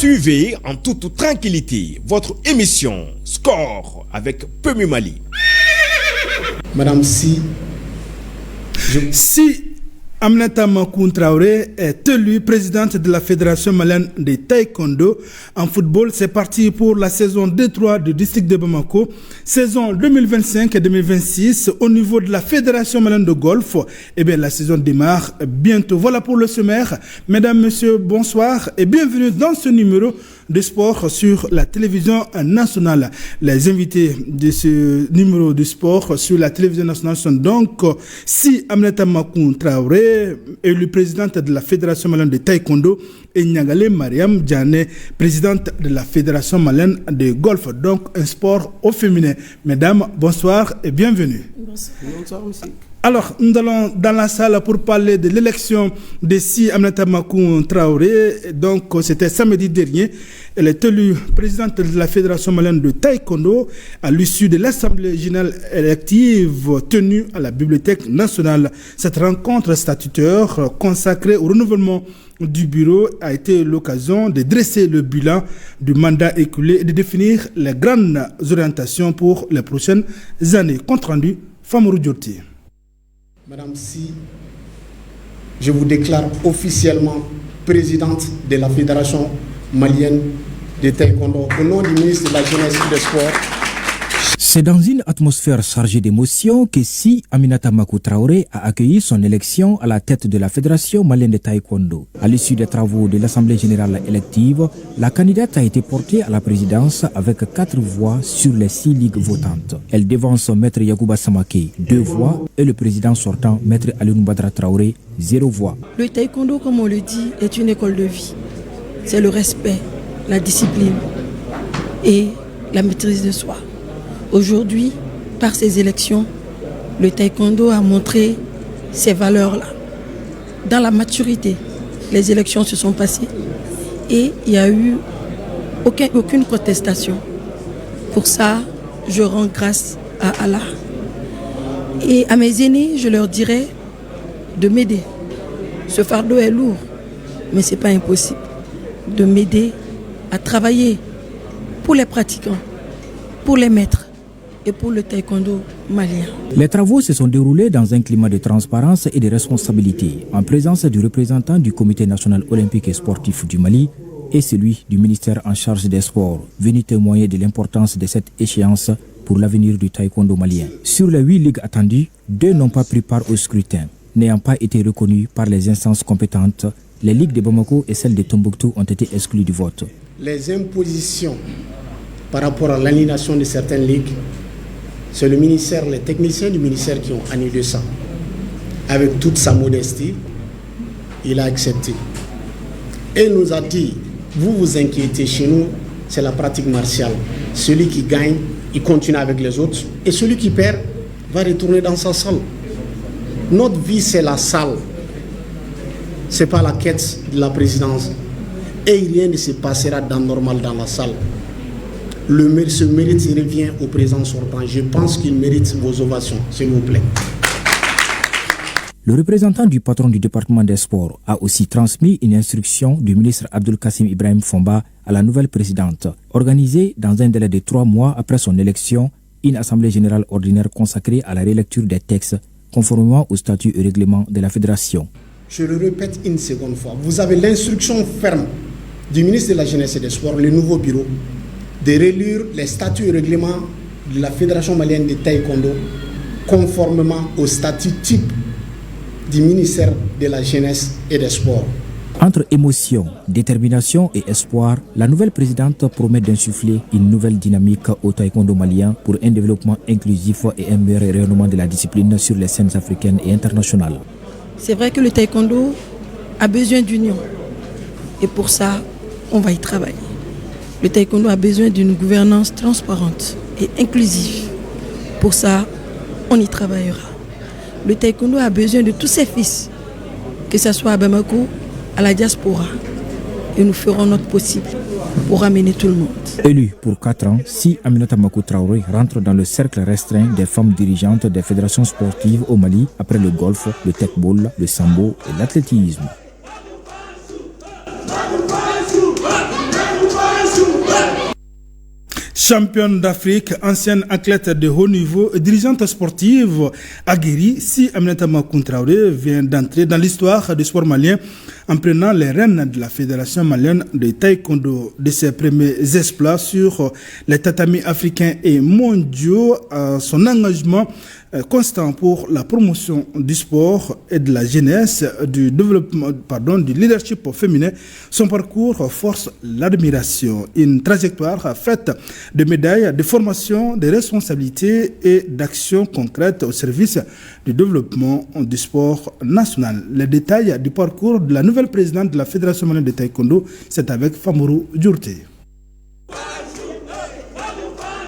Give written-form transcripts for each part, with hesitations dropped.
Suivez en toute tranquillité votre émission Score avec Pemu Mali. Madame Si Aminata Makoun Traoré est élue présidente de la Fédération malienne de taekwondo. En football, c'est parti pour la saison 2-3 du district de Bamako. Saison 2025 et 2026 au niveau de la Fédération malienne de golf. La saison démarre bientôt. Voilà pour le sommaire. Mesdames, Messieurs, bonsoir et bienvenue dans ce numéro de sport sur la télévision nationale. Les invités de ce numéro de sport sur la télévision nationale sont donc Aminata Makoun Traoré, élue présidente de la Fédération malienne de taekwondo, et Nyangale Mariam Diané, présidente de la Fédération malienne de golf, donc un sport au féminin. Mesdames, bonsoir et bienvenue. Bonsoir, monsieur. Alors, nous allons dans la salle pour parler de l'élection de Aminata Makoun Traoré. Donc, c'était samedi dernier. Elle est élue présidente de la Fédération malienne de taekwondo à l'issue de l'Assemblée générale élective tenue à la Bibliothèque nationale. Cette rencontre statutaire consacrée au renouvellement du bureau a été l'occasion de dresser le bilan du mandat écoulé et de définir les grandes orientations pour les prochaines années. Compte rendu, Famourou Diorti. Madame Si, je vous déclare officiellement présidente de la Fédération malienne de taekwondo au nom du ministre de la Jeunesse et des Sports. C'est dans une atmosphère chargée d'émotions que Aminata Makoun Traoré a accueilli son élection à la tête de la Fédération malienne de taekwondo. À l'issue des travaux de l'Assemblée générale élective, la candidate a été portée à la présidence avec 4 voix sur les 6 ligues votantes. Elle devance Maître Yacouba Samake, 2 voix, et le président sortant, Maître Alioune Badara Traoré, 0 voix. Le taekwondo, comme on le dit, est une école de vie. C'est le respect, la discipline et la maîtrise de soi. Aujourd'hui, par ces élections, le taekwondo a montré ces valeurs-là. Dans la maturité, les élections se sont passées et il n'y a eu aucune contestation. Pour ça, je rends grâce à Allah. Et à mes aînés, je leur dirais de m'aider. Ce fardeau est lourd, mais ce n'est pas impossible. De m'aider à travailler pour les pratiquants, pour les maîtres et pour le taekwondo malien. Les travaux se sont déroulés dans un climat de transparence et de responsabilité, en présence du représentant du Comité national olympique et sportif du Mali et celui du ministère en charge des sports, venu témoigner de l'importance de cette échéance pour l'avenir du taekwondo malien. Sur les 8 ligues attendues, 2 n'ont pas pris part au scrutin, n'ayant pas été reconnues par les instances compétentes. Les ligues de Bamako et celles de Tombouctou ont été exclues du vote. Les impositions par rapport à l'annulation de certaines ligues, c'est le ministère, les techniciens du ministère qui ont annulé ça. Avec toute sa modestie, il a accepté. Et il nous a dit, vous vous inquiétez, chez nous, c'est la pratique martiale. Celui qui gagne, il continue avec les autres. Et celui qui perd va retourner dans sa salle. Notre vie, c'est la salle. Ce n'est pas la quête de la présidence. Et rien ne se passera d'anormal dans la salle. Ce mérite revient au président sortant. Je pense qu'il mérite vos ovations, s'il vous plaît. Le représentant du patron du département des sports a aussi transmis une instruction du ministre Abdul Kassim Ibrahim Fomba à la nouvelle présidente, organisée dans un délai de 3 mois après son élection, une assemblée générale ordinaire consacrée à la relecture des textes, conformément au statut et règlement de la fédération. Je le répète une seconde fois, vous avez l'instruction ferme du ministre de la Jeunesse et des Sports, le nouveau bureau, de relire les statuts et règlements de la Fédération malienne de taekwondo conformément au statut type du ministère de la Jeunesse et des Sports. Entre émotion, détermination et espoir, la nouvelle présidente promet d'insuffler une nouvelle dynamique au taekwondo malien pour un développement inclusif et un meilleur rayonnement de la discipline sur les scènes africaines et internationales. C'est vrai que le taekwondo a besoin d'union et pour ça, on va y travailler. Le taekwondo a besoin d'une gouvernance transparente et inclusive. Pour ça, on y travaillera. Le taekwondo a besoin de tous ses fils, que ce soit à Bamako, à la diaspora. Et nous ferons notre possible pour amener tout le monde. Élu pour 4 ans, Aminata Makoun Traoré rentre dans le cercle restreint des femmes dirigeantes des fédérations sportives au Mali après le golf, le tekball, le sambo et l'athlétisme. Championne d'Afrique, ancienne athlète de haut niveau et dirigeante sportive aguerrie, Si Aminata Makoun Traoré vient d'entrer dans l'histoire du sport malien en prenant les rênes de la Fédération malienne de taekwondo. De ses premiers exploits sur les tatamis africains et mondiaux, son engagement constant pour la promotion du sport et de la jeunesse, du développement, du leadership féminin, son parcours force l'admiration. Une trajectoire faite de médailles, de formation, de responsabilités et d'actions concrètes au service du développement du sport national. Les détails du parcours de la nouvelle présidente de la Fédération malienne de taekwondo, c'est avec Famuru Djourté.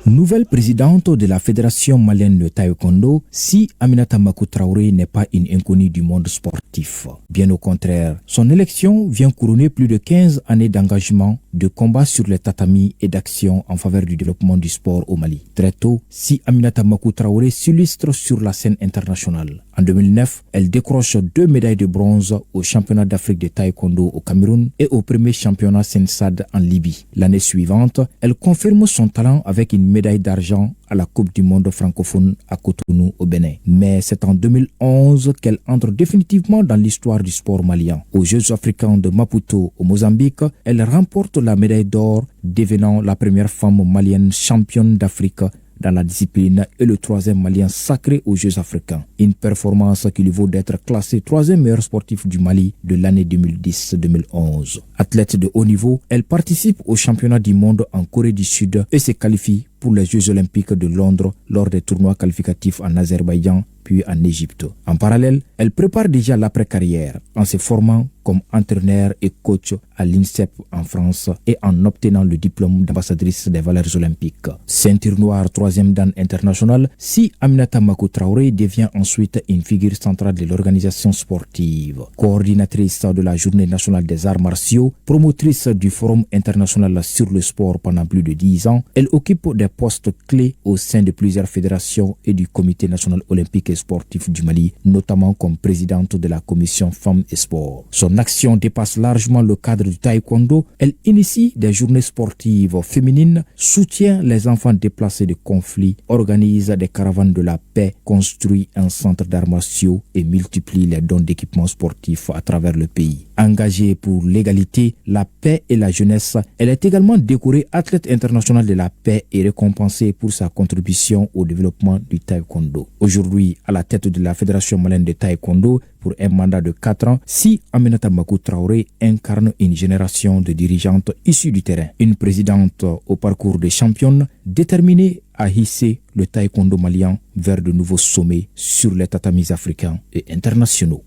Nouvelle présidente de la Fédération malienne de taekwondo, Si Aminata Makoun Traoré n'est pas une inconnue du monde sportif. Bien au contraire, son élection vient couronner plus de 15 années d'engagement, de combat sur les tatamis et d'action en faveur du développement du sport au Mali. Très tôt, Si Aminata Makoun Traoré s'illustre sur la scène internationale. En 2009, elle décroche 2 médailles de bronze au championnat d'Afrique de taekwondo au Cameroun et au premier championnat Sensad en Libye. L'année suivante, elle confirme son talent avec une médaille d'argent à la Coupe du monde francophone à Cotonou au Bénin. Mais c'est en 2011 qu'elle entre définitivement dans l'histoire du sport malien. Aux Jeux africains de Maputo au Mozambique, elle remporte la médaille d'or, devenant la première femme malienne championne d'Afrique dans la discipline et le 3e malien sacré aux Jeux africains. Une performance qui lui vaut d'être classé 3e meilleur sportif du Mali de l'année 2010-2011. Athlète de haut niveau, elle participe au championnat du monde en Corée du Sud et se qualifie pour les Jeux olympiques de Londres lors des tournois qualificatifs en Azerbaïdjan puis en Égypte. En parallèle, elle prépare déjà l'après-carrière en se formant comme entraîneur et coach à l'INSEP en France et en obtenant le diplôme d'ambassadrice des valeurs olympiques. Ceinture noire 3e dan international, Si Aminata Makoun Traoré devient ensuite une figure centrale de l'organisation sportive. Coordinatrice de la Journée nationale des arts martiaux, promotrice du Forum international sur le sport pendant plus de 10 ans, elle occupe des postes clés au sein de plusieurs fédérations et du Comité national olympique et sportif du Mali, notamment comme présidente de la commission Femmes et Sport. Son action dépasse largement le cadre du taekwondo. Elle initie des journées sportives féminines, soutient les enfants déplacés de conflits, organise des caravanes de la paix, construit un centre d'arts martiaux et multiplie les dons d'équipements sportifs à travers le pays. Engagée pour l'égalité, la paix et la jeunesse, elle est également décorée athlète internationale de la paix et récompensée pour sa contribution au développement du taekwondo. Aujourd'hui, à la tête de la Fédération malienne de taekwondo, pour un mandat de 4 ans, Si Aminata Makoun Traoré incarne une génération de dirigeantes issues du terrain. Une présidente au parcours de championne, déterminée à hisser le taekwondo malien vers de nouveaux sommets sur les tatamis africains et internationaux.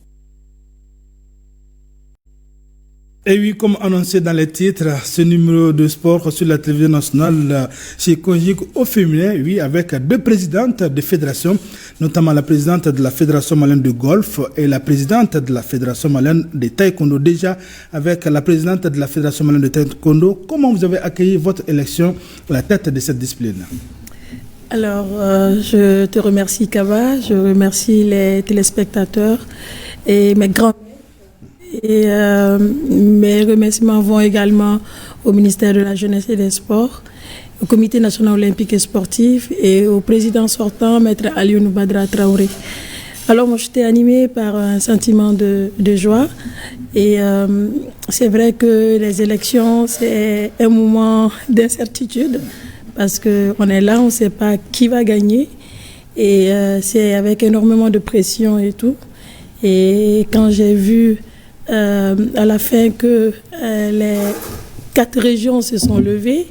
Et oui, comme annoncé dans les titres, ce numéro de sport sur la télévision nationale se conjugue au féminin, oui, avec 2 présidentes de fédérations, notamment la présidente de la Fédération malienne de golf et la présidente de la Fédération malienne de taekwondo. Déjà, avec la présidente de la Fédération malienne de taekwondo, comment vous avez accueilli votre élection à la tête de cette discipline? Alors, je te remercie, Kaba, je remercie les téléspectateurs et mes grands. Et mes remerciements vont également au ministère de la Jeunesse et des Sports, au Comité national olympique et sportif et au président sortant, Maître Alioune Badra Traoré. Alors moi, j'étais animée par un sentiment de joie et c'est vrai que les élections, c'est un moment d'incertitude parce qu'on est là, on ne sait pas qui va gagner et c'est avec énormément de pression et tout. Et quand j'ai vu à la fin que les 4 régions se sont levées,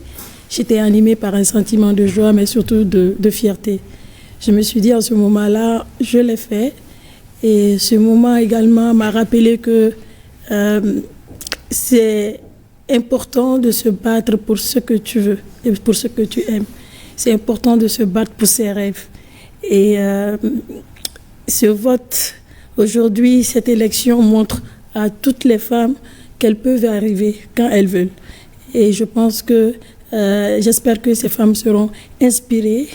j'étais animée par un sentiment de joie, mais surtout de fierté. Je me suis dit, en ce moment-là, je l'ai fait. Et ce moment également m'a rappelé que c'est important de se battre pour ce que tu veux et pour ce que tu aimes. C'est important de se battre pour ses rêves. Et ce vote, aujourd'hui, cette élection montre à toutes les femmes qu'elles peuvent arriver quand elles veulent. Et je pense que, j'espère que ces femmes seront inspirées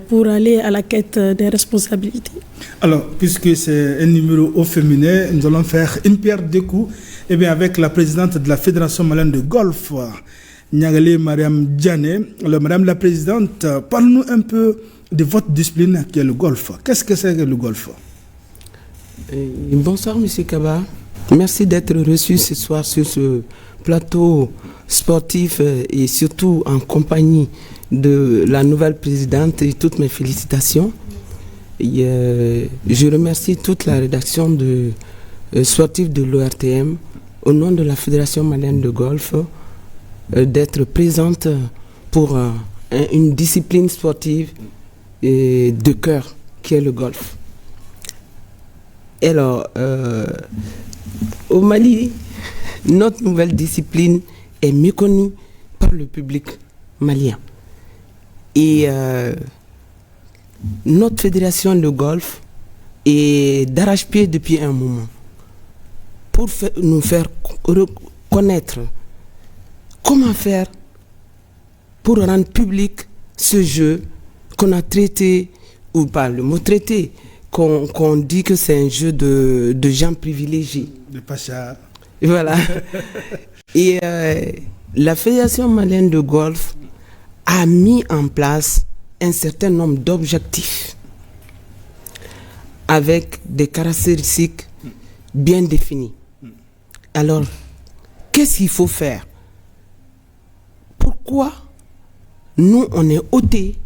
pour aller à la quête des responsabilités. Alors, puisque c'est un numéro au féminin, nous allons faire une pierre deux coups avec la présidente de la Fédération malienne de golf. Niagalé Mariam Diané. Alors, Madame la Présidente, parle-nous un peu de votre discipline qui est le golf. Qu'est-ce que c'est que le golf? Bonsoir, M. Kaba. Merci d'être reçu ce soir sur ce plateau sportif et surtout en compagnie de la nouvelle présidente et toutes mes félicitations. Et, je remercie toute la rédaction de sportive de l'ORTM au nom de la Fédération malienne de golf d'être présente pour une discipline sportive de cœur qui est le golf. Alors, au Mali, notre nouvelle discipline est méconnue par le public malien. Et notre fédération de golf est d'arrache-pied depuis un moment pour nous faire reconnaître comment faire pour rendre public ce jeu qu'on a traité, ou pas le mot traité, qu'on dit que c'est un jeu de gens privilégiés. De Pacha. Voilà. Et la Fédération malienne de golf a mis en place un certain nombre d'objectifs avec des caractéristiques bien définies. Alors, qu'est-ce qu'il faut faire? Pourquoi nous, on est ôtés,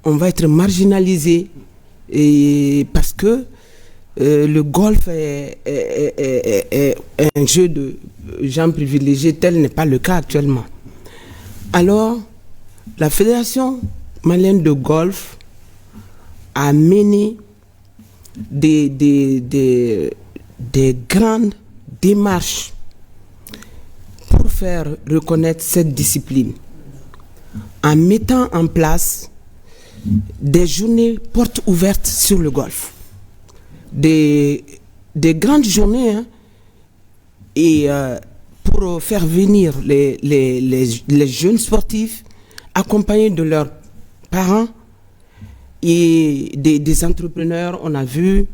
on va être marginalisés, et parce que le golf est un jeu de gens privilégiés, tel n'est pas le cas actuellement. Alors, la Fédération malienne de golf a mené des grandes démarches pour faire reconnaître cette discipline, en mettant en place des journées portes ouvertes sur le golf. Des grandes journées, hein, et pour faire venir les jeunes sportifs accompagnés de leurs parents et des entrepreneurs, on a vu,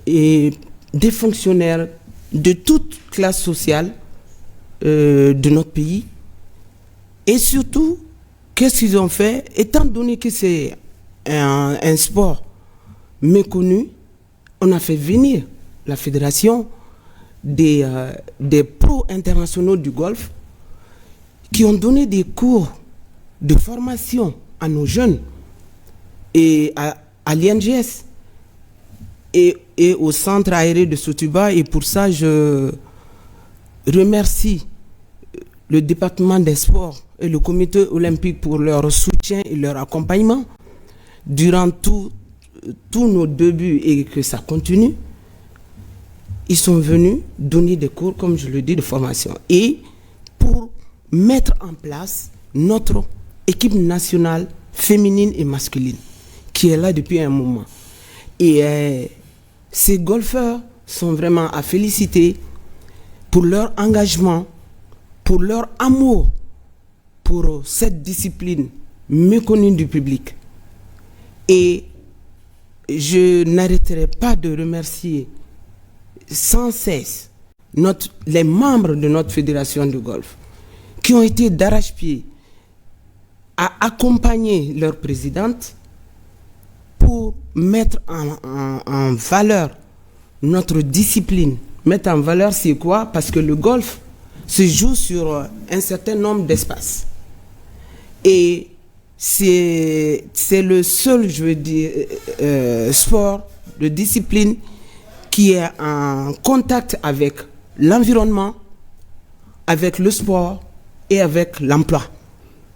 et des fonctionnaires de toute classe sociale de notre pays. Et surtout, qu'est-ce qu'ils ont fait? Étant donné que c'est un sport méconnu, on a fait venir la fédération des pros internationaux du golf qui ont donné des cours de formation à nos jeunes et à l'INGS et au centre aéré de Sotuba. Et pour ça, je remercie le département des sports et le comité olympique pour leur soutien et leur accompagnement durant tous nos débuts, et que ça continue. Ils sont venus donner des cours, comme je le dis, de formation, et pour mettre en place notre équipe nationale féminine et masculine qui est là depuis un moment. Et ces golfeurs sont vraiment à féliciter pour leur engagement, pour leur amour pour cette discipline méconnue du public. Et je n'arrêterai pas de remercier sans cesse les membres de notre fédération de golf qui ont été d'arrache-pied à accompagner leur présidente pour mettre en valeur notre discipline. Mettre en valeur, c'est quoi? Parce que le golf se joue sur un certain nombre d'espaces. Et c'est le seul, je veux dire, sport de discipline qui est en contact avec l'environnement, avec le sport et avec l'emploi.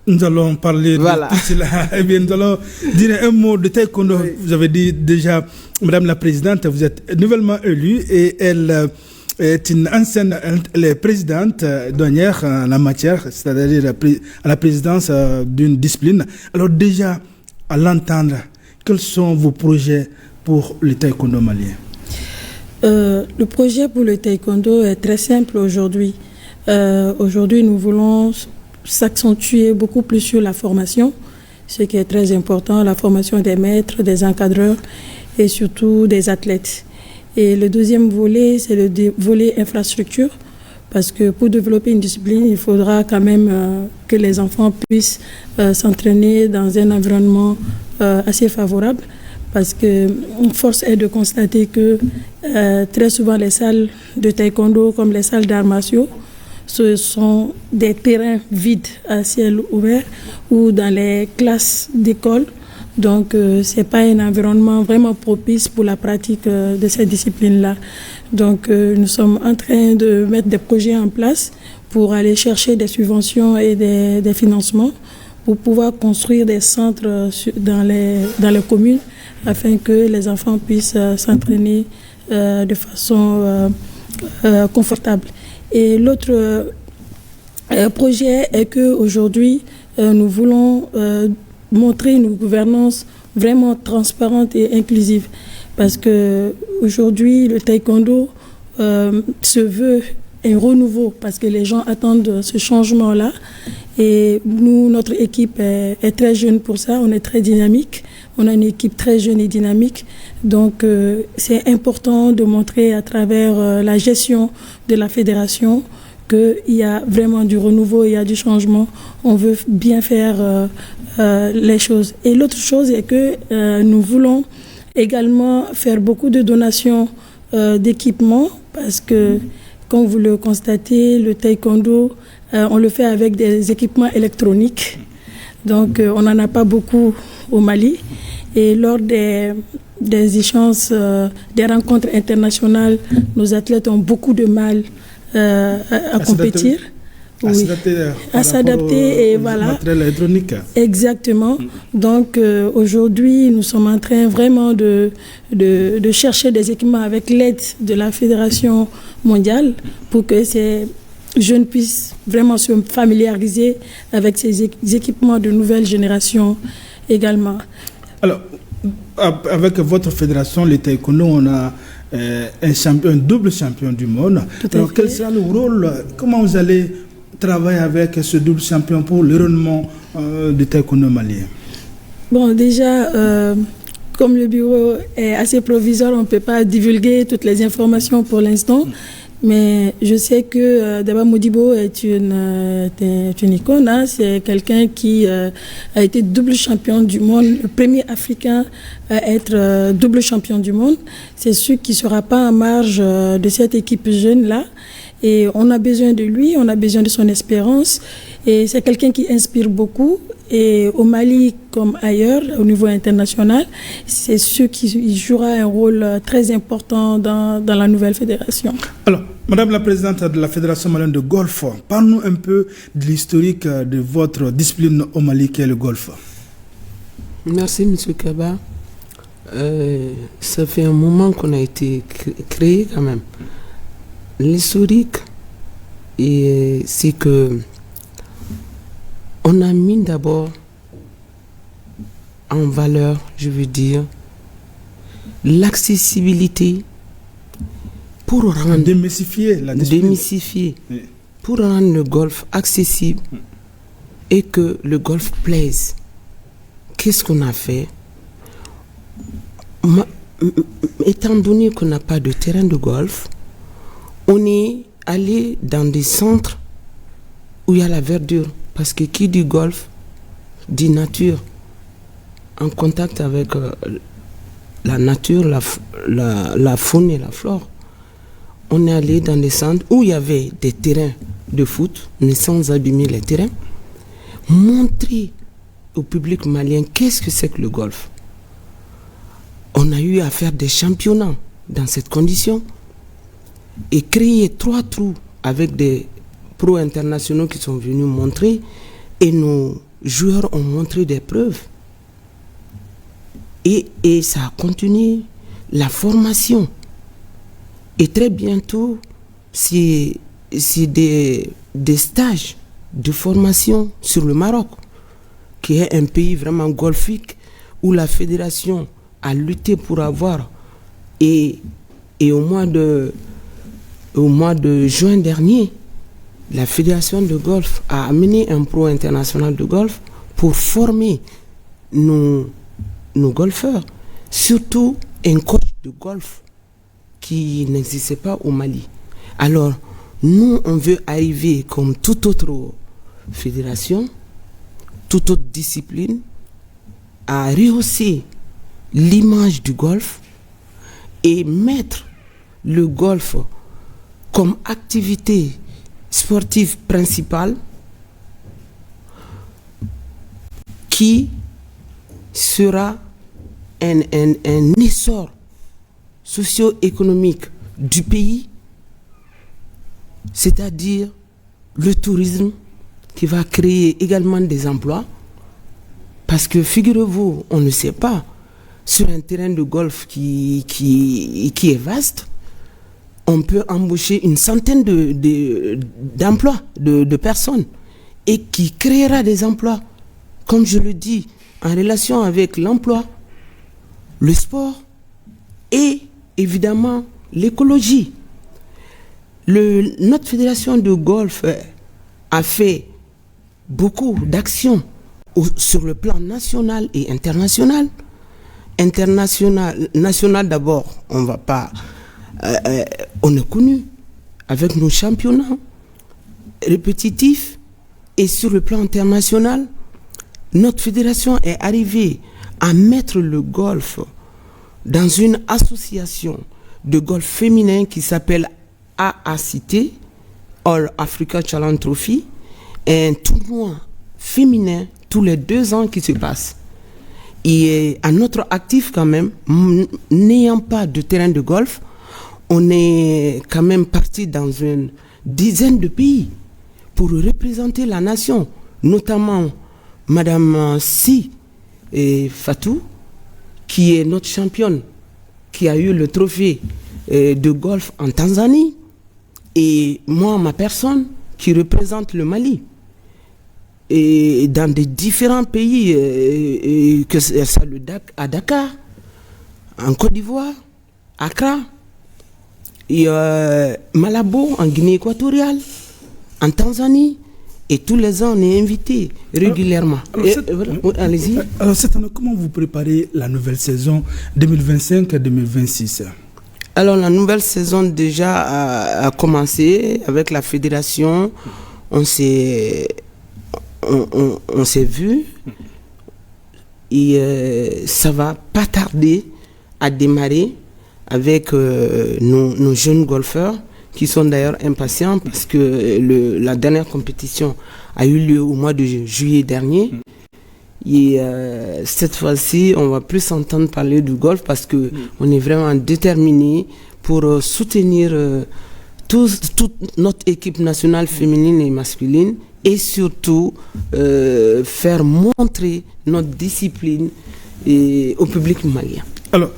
Nous allons parler voilà. de tout cela. Eh bien, nous allons dire un mot de taekwondo. Oui. Vous avez dit déjà, Madame la Présidente, vous êtes nouvellement élue et elle est une ancienne, elle est présidente douanière en la matière, c'est-à-dire à la présidence d'une discipline. Alors déjà, à l'entendre, quels sont vos projets pour le taekwondo malien? Le projet pour le taekwondo est très simple aujourd'hui. Aujourd'hui, nous voulons s'accentuer beaucoup plus sur la formation, ce qui est très important, la formation des maîtres, des encadreurs et surtout des athlètes. Et le deuxième volet, c'est le volet infrastructure, Parce que pour développer une discipline, il faudra quand même que les enfants puissent s'entraîner dans un environnement assez favorable. Parce que force est de constater que très souvent les salles de taekwondo comme les salles d'arts martiaux, ce sont des terrains vides à ciel ouvert ou dans les classes d'école. Donc ce n'est pas un environnement vraiment propice pour la pratique de cette discipline-là. Donc nous sommes en train de mettre des projets en place pour aller chercher des subventions et des financements pour pouvoir construire des centres dans les communes afin que les enfants puissent s'entraîner de façon confortable. Et l'autre projet est qu'aujourd'hui, nous voulons montrer une gouvernance vraiment transparente et inclusive. Parce qu'aujourd'hui, le taekwondo se veut un renouveau, parce que les gens attendent ce changement-là. Et nous, notre équipe est très jeune pour ça, on est très dynamique. On a une équipe très jeune et dynamique. Donc, c'est important de montrer à travers la gestion de la fédération qu'il y a vraiment du renouveau, il y a du changement. On veut bien faire les choses. Et l'autre chose est que nous voulons également faire beaucoup de donations d'équipements parce que, comme vous le constatez, le taekwondo, on le fait avec des équipements électroniques. Donc, on n'en a pas beaucoup au Mali. Et lors des échanges, des rencontres internationales, nos athlètes ont beaucoup de mal à compétir. À s'adapter et voilà. Matériel électronique. Exactement. Donc aujourd'hui, nous sommes en train vraiment de chercher des équipements avec l'aide de la Fédération mondiale pour que ces jeunes puissent vraiment se familiariser avec ces équipements de nouvelle génération également. Alors, avec votre fédération, le taekwondo, on a un double champion du monde. Alors, quel sera le rôle? Comment vous allez travailler avec ce double champion pour le rayonnement du taekwondo malien? Bon, déjà, comme le bureau est assez provisoire, on ne peut pas divulguer toutes les informations pour l'instant. Mais je sais que Daba Modibo est une icône. Hein. C'est quelqu'un qui a été double champion du monde, le premier Africain à être double champion du monde. C'est celui qui ne sera pas en marge de cette équipe jeune-là. Et on a besoin de lui, on a besoin de son espérance. Et c'est quelqu'un qui inspire beaucoup. Et au Mali, comme ailleurs, au niveau international, c'est ceux qui jouera un rôle très important dans la nouvelle fédération. Alors, Madame la Présidente de la Fédération malienne de golf, parle-nous un peu de l'historique de votre discipline au Mali, qui est le golf. Merci, M. Kaba. Ça fait un moment qu'on a été créé quand même. L'historique, c'est que on a mis d'abord en valeur, je veux dire, l'accessibilité pour rendre... Démystifier la discipline. Démystifier. Oui. Pour rendre le golf accessible et que le golf plaise. Qu'est-ce qu'on a fait? Étant donné qu'on n'a pas de terrain de golf, on est allé dans des centres où il y a la verdure. Parce que qui dit golf, dit nature. En contact avec la nature, la faune et la flore. On est allé dans des centres où il y avait des terrains de foot, mais sans abîmer les terrains. Montrer au public malien qu'est-ce que c'est que le golf. On a eu à faire des championnats dans cette condition et créer 3 trous avec des pros internationaux qui sont venus montrer et nos joueurs ont montré des preuves. Et ça a continué la formation. Et très bientôt, c'est des stages de formation sur le Maroc, qui est un pays vraiment golfique où la fédération a lutté pour avoir. Et au mois de juin dernier, la fédération de golf a amené un pro international de golf pour former nos golfeurs, surtout un coach de golf qui n'existait pas au Mali. Alors, Nous, on veut arriver comme toute autre fédération, toute autre discipline, à rehausser l'image du golf et mettre le golf comme activité sportive principale qui sera un essor socio-économique du pays, c'est-à-dire le tourisme qui va créer également des emplois. Parce que figurez-vous, on ne sait pas, sur un terrain de golf qui est vaste, on peut embaucher une centaine d'emplois, de personnes, et qui créera des emplois, comme je le dis, en relation avec l'emploi, le sport et évidemment l'écologie. Notre fédération de golf a fait beaucoup d'actions sur le plan national et international. National d'abord, on est connu avec nos championnats répétitifs, et sur le plan international, notre fédération est arrivée à mettre le golf dans une association de golf féminin qui s'appelle AACT, All Africa Challenge Trophy, un tournoi féminin tous les 2 ans qui se passe. Et à notre actif quand même, n'ayant pas de terrain de golf, on est quand même parti dans une dizaine de pays pour représenter la nation, notamment Madame Si et Fatou, qui est notre championne, qui a eu le trophée de golf en Tanzanie, et moi, ma personne, qui représente le Mali. Et dans des différents pays, que ça à Dakar, en Côte d'Ivoire, Accra, et Malabo, en Guinée équatoriale, en Tanzanie, et tous les ans on est invité régulièrement. Allez-y. Alors cette année, comment vous préparez la nouvelle saison 2025-2026? Alors la nouvelle saison déjà a commencé avec la fédération. On s'est vu et ça va pas tarder à démarrer avec nos jeunes golfeurs qui sont d'ailleurs impatients parce que la dernière compétition a eu lieu au mois de juillet dernier. Et cette fois-ci, on va plus entendre parler du golf parce que on est vraiment déterminés pour soutenir toute notre équipe nationale féminine et masculine, et surtout faire montrer notre discipline au public malien. Alors,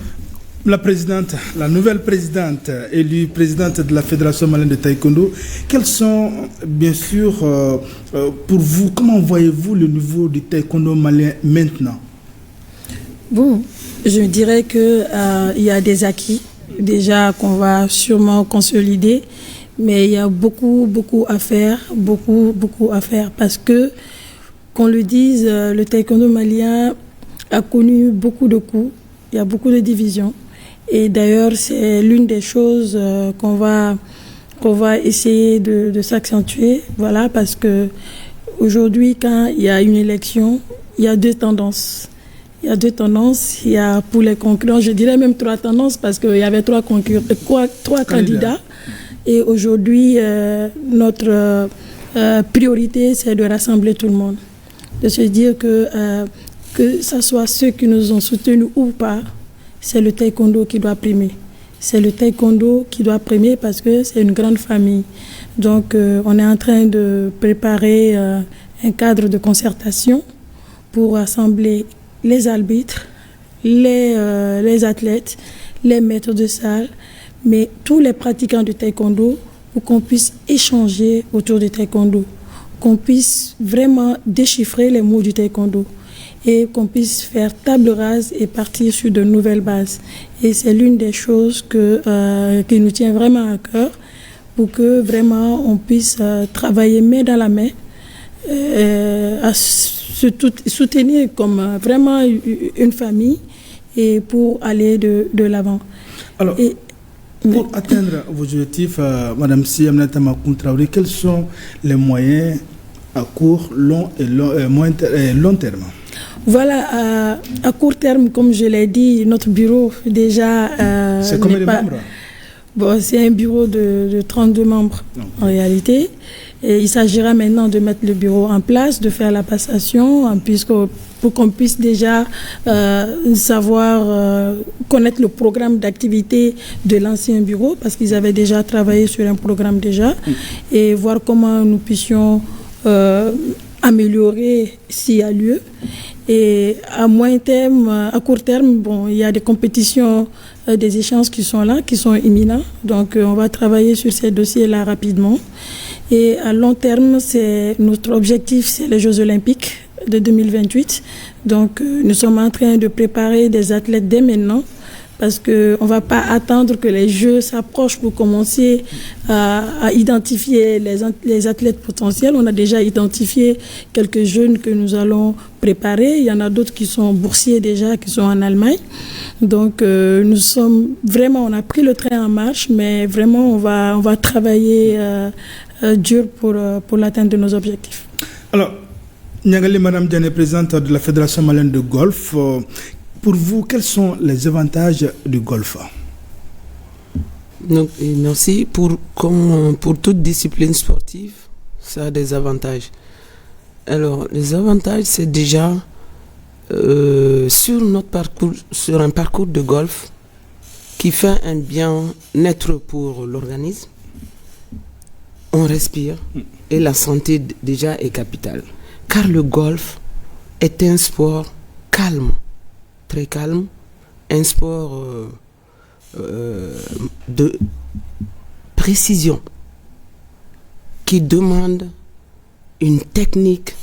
la nouvelle présidente, élue présidente de la Fédération malienne de taekwondo, quels sont, bien sûr, pour vous, comment voyez-vous le niveau du taekwondo malien maintenant? Bon, je dirais qu'il y a des acquis, déjà qu'on va sûrement consolider, mais il y a beaucoup à faire, beaucoup à faire, parce que, qu'on le dise, le taekwondo malien a connu beaucoup de coups, il y a beaucoup de divisions. Et d'ailleurs, c'est l'une des choses qu'on va essayer de s'accentuer, voilà, parce que aujourd'hui, quand il y a une élection, il y a 2 tendances. Il y a 2 tendances. Il y a pour les concurrents, je dirais même 3 tendances, parce qu'il y avait 3 candidats. Et aujourd'hui, notre priorité, c'est de rassembler tout le monde, de se dire que ça soit ceux qui nous ont soutenus ou pas. C'est le taekwondo qui doit primer. C'est le taekwondo qui doit primer parce que c'est une grande famille. Donc, on est en train de préparer un cadre de concertation pour rassembler les arbitres, les athlètes, les maîtres de salle, mais tous les pratiquants du taekwondo pour qu'on puisse échanger autour du taekwondo, qu'on puisse vraiment déchiffrer les mots du taekwondo, et qu'on puisse faire table rase et partir sur de nouvelles bases. Et c'est l'une des choses qui nous tient vraiment à cœur pour que vraiment on puisse travailler main dans la main, à se soutenir comme vraiment une famille et pour aller de l'avant. Alors, Pour atteindre vos objectifs, Madame Si Aminata Makoun Traoré, quels sont les moyens à court, long et long terme? Voilà, à court terme, comme je l'ai dit, notre bureau déjà... c'est combien de membres? Bon, c'est un bureau de 32 membres en réalité. Et il s'agira maintenant de mettre le bureau en place, de faire la passation, pour qu'on puisse déjà savoir connaître le programme d'activité de l'ancien bureau, parce qu'ils avaient déjà travaillé sur un programme déjà, et voir comment nous puissions améliorer s'il y a lieu. Et à court terme, bon, il y a des compétitions, des échéances qui sont là, qui sont imminents. Donc, on va travailler sur ces dossiers-là rapidement. Et à long terme, notre objectif, c'est les Jeux Olympiques de 2028. Donc, nous sommes en train de préparer des athlètes dès maintenant, parce qu'on ne va pas attendre que les Jeux s'approchent pour commencer à identifier les athlètes potentiels. On a déjà identifié quelques jeunes que nous allons préparer. Il y en a d'autres qui sont boursiers déjà, qui sont en Allemagne. Donc, on a pris le train en marche, mais vraiment, on va travailler dur pour l'atteinte de nos objectifs. Alors, Niangali Madame Diané, présidente de la Fédération malienne de golf, pour vous, quels sont les avantages du golf? Donc, merci. Pour toute discipline sportive, ça a des avantages. Alors, les avantages, c'est déjà sur un parcours de golf qui fait un bien-être pour l'organisme. On respire et la santé déjà est capitale. Car le golf est un sport calme, très calme, un sport de précision qui demande une technique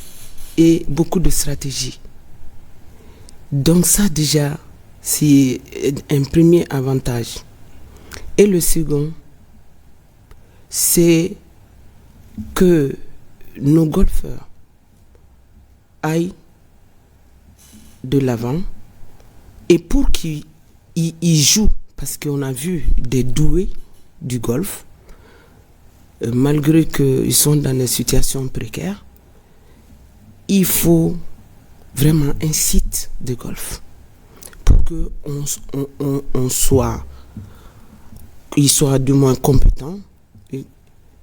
et beaucoup de stratégie. Donc ça déjà, c'est un premier avantage. Et le second, c'est que nos golfeurs aillent de l'avant et pour qu'ils jouent, parce qu'on a vu des doués du golf, malgré qu'ils sont dans des situations précaires, il faut vraiment un site de golf pour qu'ils soient du moins compétents.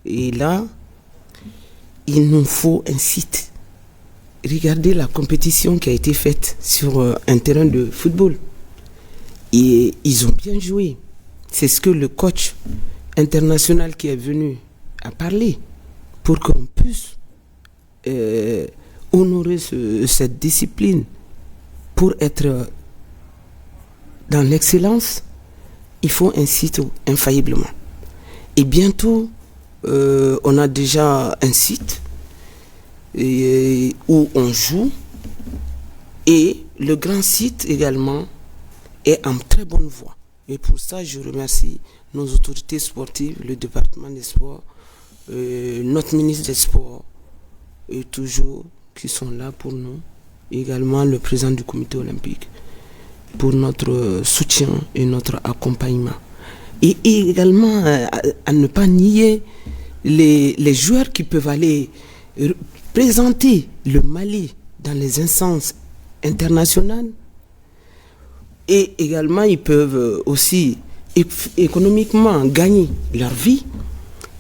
Et là, il nous faut un site. Regardez la compétition qui a été faite sur un terrain de football. Et ils ont bien joué. C'est ce que le coach international qui est venu a parlé pour qu'on puisse honorer cette discipline. Pour être dans l'excellence, il faut un site infailliblement. Et bientôt, on a déjà un site où on joue, et le grand site également est en très bonne voie. Et pour ça, je remercie nos autorités sportives, le département des sports, notre ministre des Sports, et toujours qui sont là pour nous, également le président du comité olympique, pour notre soutien et notre accompagnement. Et également à ne pas nier les joueurs qui peuvent aller présenter le Mali dans les instances internationales, et également ils peuvent aussi économiquement gagner leur vie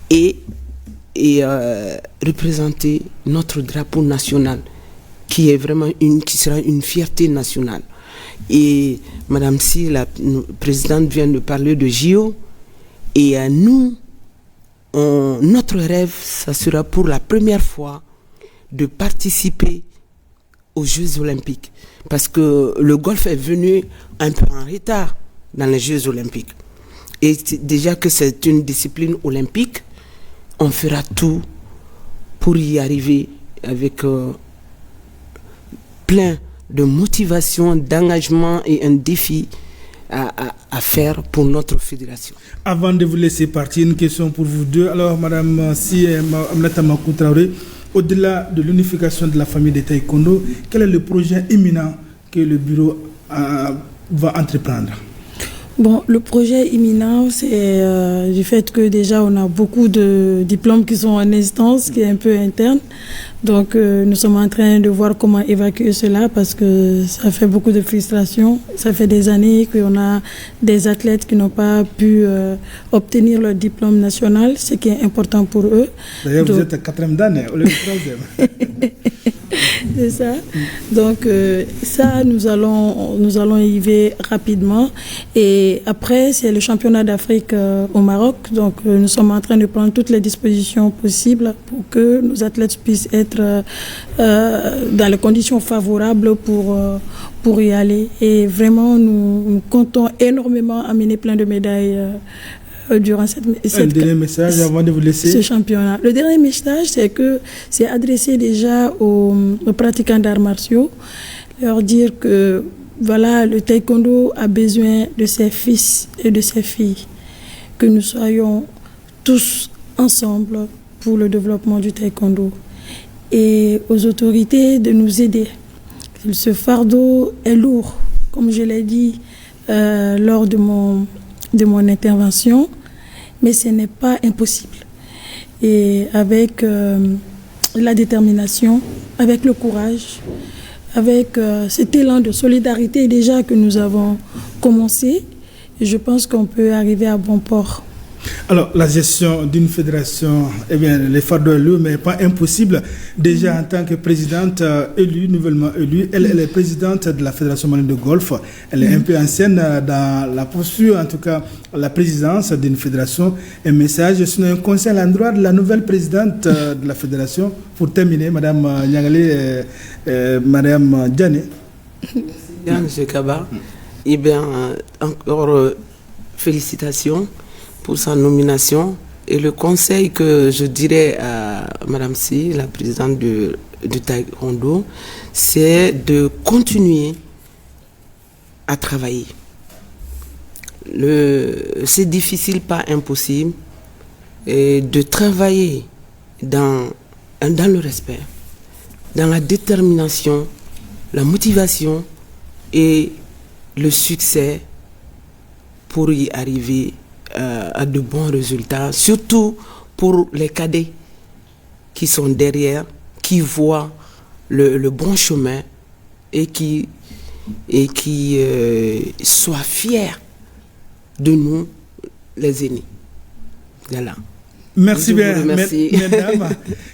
et représenter notre drapeau national qui sera une fierté nationale. Et Madame Si, la présidente, vient de parler de JO, et à nous, notre rêve, ça sera pour la première fois de participer aux Jeux Olympiques, parce que le golf est venu un peu en retard dans les Jeux Olympiques. Et déjà que c'est une discipline olympique, on fera tout pour y arriver avec plein de motivation, d'engagement et un défi à faire pour notre fédération. Avant de vous laisser partir, une question pour vous deux. Alors, Madame Si Aminata Makoun Traoré, au-delà de l'unification de la famille de taekwondo, quel est le projet imminent que le bureau va entreprendre? Bon, le projet imminent, c'est du fait que déjà on a beaucoup de diplômes qui sont en instance, qui est un peu interne. Donc nous sommes en train de voir comment évacuer cela parce que ça fait beaucoup de frustration. Ça fait des années qu'on a des athlètes qui n'ont pas pu obtenir leur diplôme national, ce qui est important pour eux. D'ailleurs, vous êtes à 4e d'année, au lieu de 3e. C'est ça. Donc ça, nous allons y aller rapidement. Et après, c'est le championnat d'Afrique au Maroc. Donc nous sommes en train de prendre toutes les dispositions possibles pour que nos athlètes puissent être dans les conditions favorables pour y aller. Et vraiment, nous comptons énormément amener plein de médailles durant un dernier message avant de vous laisser. Ce championnat. Le dernier message, c'est adressé déjà aux pratiquants d'arts martiaux, leur dire que voilà, le taekwondo a besoin de ses fils et de ses filles, que nous soyons tous ensemble pour le développement du taekwondo, et aux autorités de nous aider. Ce fardeau est lourd, comme je l'ai dit lors de mon intervention, mais ce n'est pas impossible. Et avec la détermination, avec le courage, avec cet élan de solidarité déjà que nous avons commencé, je pense qu'on peut arriver à bon port. Alors, la gestion d'une fédération, eh bien, les fardeaux est lourd, mais pas impossible. Déjà, en tant que présidente élue, nouvellement élue, elle est présidente de la Fédération malienne de golf. Elle est un peu ancienne dans la posture, en tout cas, la présidence d'une fédération. Un message, sinon un conseil à l'endroit de la nouvelle présidente de la fédération. Pour terminer, Madame Niangalé et Madame Diané. Bien, M. Kaba. Eh bien, encore félicitations pour sa nomination. Et le conseil que je dirais à Madame Si, la présidente du Taekwondo, c'est de continuer à travailler. C'est difficile, pas impossible, et de travailler dans le respect, dans la détermination, la motivation et le succès pour y arriver à de bons résultats, surtout pour les cadets qui sont derrière, qui voient le bon chemin et qui soient fiers de nous, les aînés. Voilà. Merci bien, mesdames.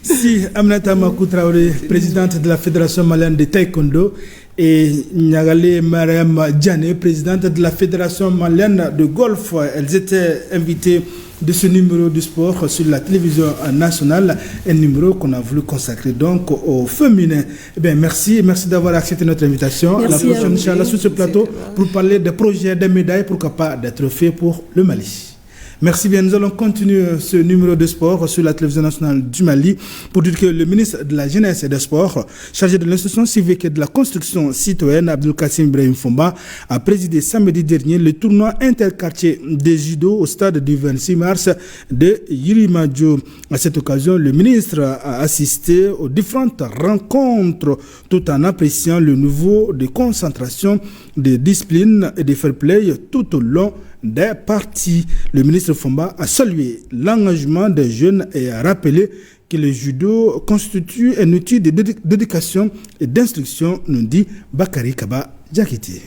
Si Aminata Makou Traoré, présidente de la Fédération malienne de Taekwondo, et Niangalé Mariam Diané, présidente de la Fédération malienne de golf, elles étaient invitées de ce numéro du sport sur la télévision nationale, un numéro qu'on a voulu consacrer donc au féminin. Eh bien, merci d'avoir accepté notre invitation. Merci. La prochaine, Inch'Allah, sur ce plateau, pour parler des projets, des médailles, pourquoi pas des trophées pour le Mali. Merci bien, nous allons continuer ce numéro de sport sur la télévision nationale du Mali pour dire que le ministre de la Jeunesse et des Sports, chargé de l'instruction civique et de la construction citoyenne, Abdelkassim Ibrahim Fomba, a présidé samedi dernier le tournoi interquartier de judo au stade du 26 mars de Yirimadio. À cette occasion, le ministre a assisté aux différentes rencontres tout en appréciant le niveau de concentration, de discipline et de fair play tout au long des parties. Le ministre Fomba a salué l'engagement des jeunes et a rappelé que le judo constitue un outil d'éducation et d'instruction, nous dit Bakari Kaba Diakité.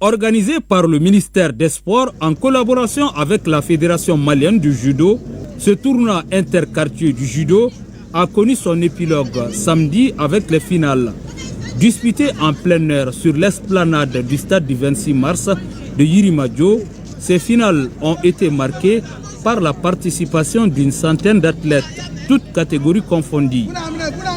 Organisé par le ministère des Sports en collaboration avec la Fédération malienne du judo, ce tournoi interquartier du judo a connu son épilogue samedi avec les finales. Disputées en plein air sur l'esplanade du stade du 26 mars de Yirimadio, ces finales ont été marquées par la participation d'une centaine d'athlètes, toutes catégories confondues.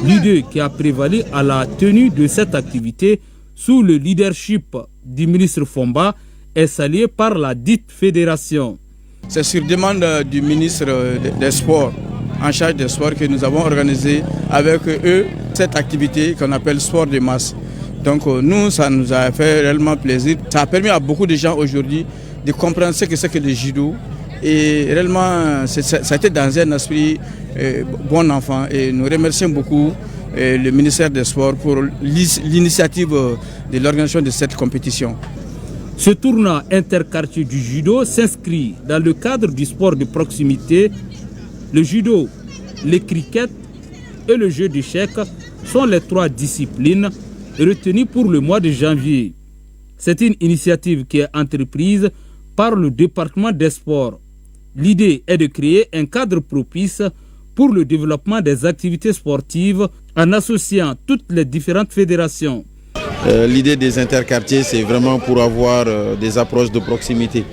L'idée qui a prévalu à la tenue de cette activité sous le leadership du ministre Fomba est saluée par la dite fédération. C'est sur demande du ministre des Sports, en charge des sports, que nous avons organisé avec eux cette activité qu'on appelle sport de masse. Donc nous, ça nous a fait réellement plaisir. Ça a permis à beaucoup de gens aujourd'hui de comprendre ce que c'est que le judo. Et réellement, ça a été dans un esprit bon enfant. Et nous remercions beaucoup le ministère des Sports pour l'initiative de l'organisation de cette compétition. Ce tournoi interquartier du judo s'inscrit dans le cadre du sport de proximité. Le judo, le cricket et le jeu d'échecs sont les 3 disciplines retenues pour le mois de janvier. C'est une initiative qui est entreprise par le département des sports. L'idée est de créer un cadre propice pour le développement des activités sportives en associant toutes les différentes fédérations. L'idée des interquartiers, c'est vraiment pour avoir des approches de proximité,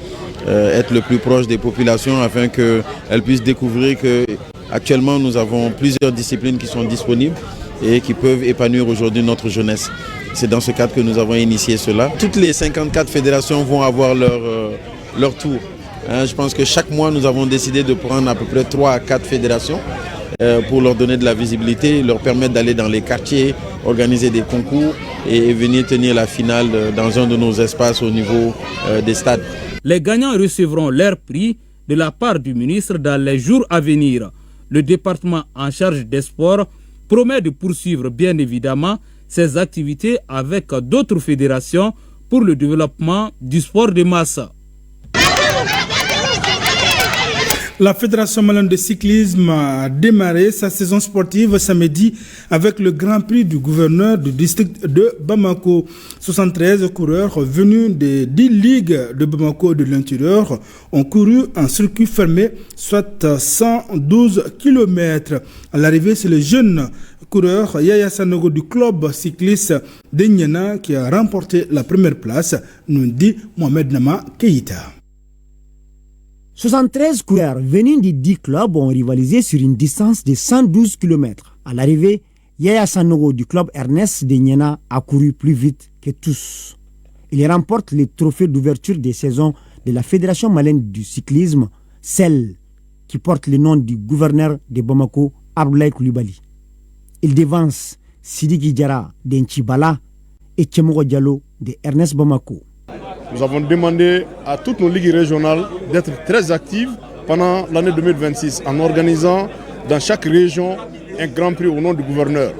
être le plus proche des populations afin qu'elles puissent découvrir qu'actuellement nous avons plusieurs disciplines qui sont disponibles et qui peuvent épanouir aujourd'hui notre jeunesse. C'est dans ce cadre que nous avons initié cela. Toutes les 54 fédérations vont avoir leur tour. Je pense que chaque mois, nous avons décidé de prendre à peu près 3 à 4 fédérations pour leur donner de la visibilité, leur permettre d'aller dans les quartiers, organiser des concours et venir tenir la finale dans un de nos espaces au niveau des stades. Les gagnants recevront leur prix de la part du ministre dans les jours à venir. Le département en charge des sports promet de poursuivre bien évidemment ses activités avec d'autres fédérations pour le développement du sport de masse. La Fédération malienne de cyclisme a démarré sa saison sportive samedi avec le Grand Prix du gouverneur du district de Bamako. 73 coureurs venus des 10 ligues de Bamako de l'intérieur ont couru en circuit fermé, soit 112 km. À l'arrivée, c'est le jeune coureur Yaya Sanogo du club cycliste de Niena qui a remporté la première place, nous dit Mohamed Nama Keïta. 73 coureurs venus des 10 clubs ont rivalisé sur une distance de 112 km. À l'arrivée, Yaya Sanogo du club Ernest de Niena a couru plus vite que tous. Il remporte le trophée d'ouverture des saisons de la Fédération malienne du cyclisme, celle qui porte le nom du gouverneur de Bamako, Abdoulaye Coulibaly. Il devance Sidiki Diarra de Nchibala et Tchemogo Diallo de Ernest Bamako. Nous avons demandé à toutes nos ligues régionales d'être très actives pendant l'année 2026 en organisant dans chaque région un grand prix au nom du gouverneur,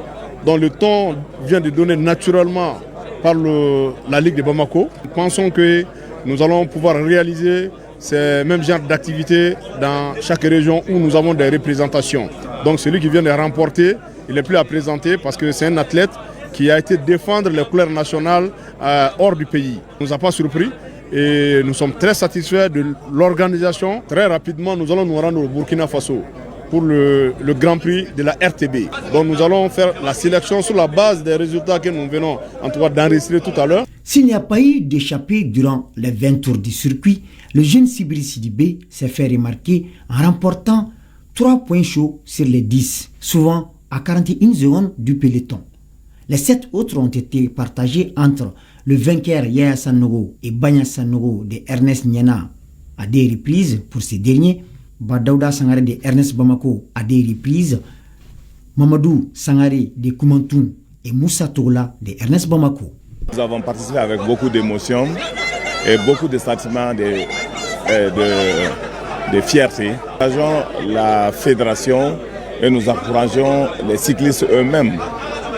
dont le temps vient de donner naturellement par la Ligue de Bamako. Nous pensons que nous allons pouvoir réaliser ces mêmes genres d'activités dans chaque région où nous avons des représentations. Donc celui qui vient de remporter, il n'est plus à présenter parce que c'est un athlète qui a été défendre les couleurs nationales hors du pays. Ça ne nous a pas surpris et nous sommes très satisfaits de l'organisation. Très rapidement, nous allons nous rendre au Burkina Faso pour le Grand Prix de la RTB. Donc nous allons faire la sélection sur la base des résultats que nous venons en tout cas d'enregistrer tout à l'heure. S'il n'y a pas eu d'échappée durant les 20 tours du circuit, le jeune Sibiri Sidibé s'est fait remarquer en remportant 3 points chauds sur les 10, souvent à 41 secondes du peloton. Les 7 autres ont été partagés entre le vainqueur Yaya Sanogo et Banya Sanogo de Ernest Niena à des reprises pour ces derniers, Badauda Sangare de Ernest Bamako à des reprises, Mamadou Sangare de Koumantoum et Moussa Toula de Ernest Bamako. Nous avons participé avec beaucoup d'émotion et beaucoup de sentiments de fierté. Nous encourageons la fédération et nous encourageons les cyclistes eux-mêmes.